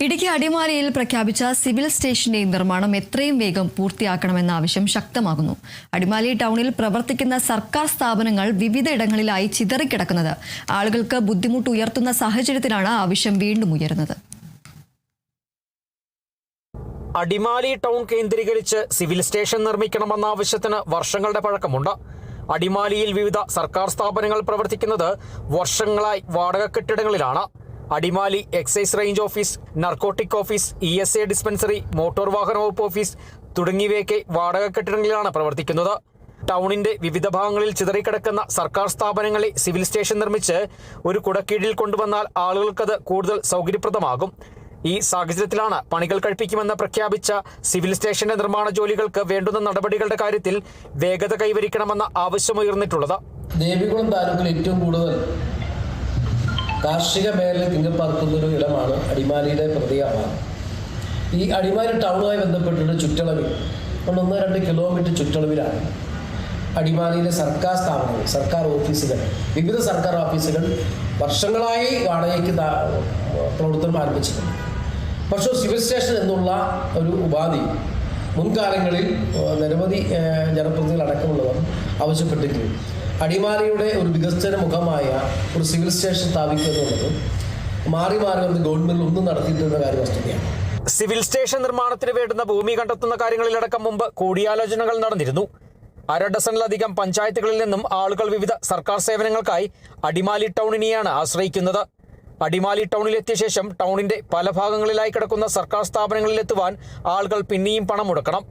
ഇടുക്കി അടിമാലിയിൽ പ്രഖ്യാപിച്ച സിവിൽ സ്റ്റേഷന്റെ നിർമ്മാണം എത്രയും വേഗം പൂർത്തിയാക്കണമെന്ന ആവശ്യം ശക്തമാകുന്നു. അടിമാലി ടൗണിൽ പ്രവർത്തിക്കുന്ന സർക്കാർ സ്ഥാപനങ്ങൾ വിവിധയിടങ്ങളിലായി ചിതറിക്കിടക്കുന്നത് ആളുകൾക്ക് ബുദ്ധിമുട്ട് ഉയർത്തുന്ന സാഹചര്യത്തിലാണ് ആവശ്യം വീണ്ടും ഉയരുന്നത്. അടിമാലി ടൗൺ കേന്ദ്രീകരിച്ച് സിവിൽ സ്റ്റേഷൻ നിർമ്മിക്കണമെന്ന ആവശ്യത്തിന് വർഷങ്ങളുടെ പഴക്കമുണ്ട്. അടിമാലിയിൽ വിവിധ സർക്കാർ സ്ഥാപനങ്ങൾ പ്രവർത്തിക്കുന്നത് വർഷങ്ങളായി വാടക കെട്ടിടങ്ങളിലാണ്. Adimali excise range office, narcotic office, ESA dispensary, motor വാഹന വകുപ്പ് ഓഫീസ് തുടങ്ങിയവയൊക്കെ വാടക കെട്ടിടങ്ങളിലാണ് പ്രവർത്തിക്കുന്നത്. ടൗണിന്റെ വിവിധ ഭാഗങ്ങളിൽ ചിതറിക്കിടക്കുന്ന സർക്കാർ സ്ഥാപനങ്ങളെ സിവിൽ സ്റ്റേഷൻ നിർമ്മിച്ച് ഒരു കുടക്കീഴിൽ കൊണ്ടുവന്നാൽ ആളുകൾക്കത് കൂടുതൽ സൗകര്യപ്രദമാകും. ഈ സാഹചര്യത്തിലാണ് പണികൾ കഴിപ്പിക്കുമെന്ന് പ്രഖ്യാപിച്ച സിവിൽ സ്റ്റേഷന്റെ നിർമ്മാണ ജോലികൾക്ക് വേണ്ടുന്ന നടപടികളുടെ കാര്യത്തിൽ വേഗത കൈവരിക്കണമെന്ന ആവശ്യമുയർന്നിട്ടുള്ളത്. ദേവികുളം താലൂക്കിൽ ഏറ്റവും കൂടുതൽ കാർഷിക മേഖലയിൽ തിങ്ങിപ്പാർക്കുന്നൊരു ഇടമാണ് അടിമാലിയുടെ പ്രതീകമാണ്. ഈ അടിമാലി ടൗണുമായി ബന്ധപ്പെട്ടിട്ട് ചുറ്റളവിൽ 1-2 കിലോമീറ്റർ ചുറ്റളവിലാണ് അടിമാലിയിലെ സർക്കാർ സ്ഥാപനങ്ങൾ, സർക്കാർ ഓഫീസുകൾ, വിവിധ സർക്കാർ ഓഫീസുകൾ വർഷങ്ങളായി വാടകയ്ക്ക് പ്രവർത്തനം ആരംഭിച്ചിട്ടുണ്ട്. പക്ഷേ സിവിൽ സ്റ്റേഷൻ എന്നുള്ള ഒരു ഉപാധി മുൻകാലങ്ങളിൽ നിരവധി ജനപ്രതിനിധികൾ അടക്കമുള്ളവർ ആവശ്യപ്പെട്ടിരുന്നു. അടിമാലിയുടെ ഒരു വികസന മുഖമായ ഒരു സിവിൽ സ്റ്റേഷൻ സ്ഥാപിക്കുക എന്നുള്ളത് മാറി വന്ന് ഗവൺമെന്റ് ഒന്നും നടത്തിയിട്ടുള്ള കാര്യം വസ്തുതയാണ്. സിവിൽ സ്റ്റേഷൻ നിർമ്മാണത്തിന് വേണ്ടുന്ന ഭൂമി കണ്ടെത്തുന്ന കാര്യങ്ങളിലടക്കം മുമ്പ് കൂടിയാലോചനകൾ നടന്നിരുന്നു. 1/2 ഡസനിലധികം പഞ്ചായത്തുകളിൽ നിന്നും ആളുകൾ വിവിധ സർക്കാർ സേവനങ്ങൾക്കായി അടിമാലി ടൗണിനെയാണ് ആശ്രയിക്കുന്നത്. അടിമാലി ടൗണിലെത്തിയ ശേഷം ടൗണിന്റെ പല ഭാഗങ്ങളിലായി കിടക്കുന്ന സർക്കാർ സ്ഥാപനങ്ങളിലെത്തുവാൻ ആളുകൾ പിന്നെയും പണം മുടക്കണം.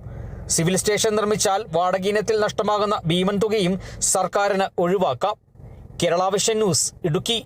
സിവിൽ സ്റ്റേഷൻ നിർമ്മിച്ചാൽ വാടക ഇനത്തിൽ നഷ്ടമാകുന്ന ഭീമൻ തുകയും സർക്കാരിന് ഒഴിവാക്കാം. Kerala vision news, Idukki.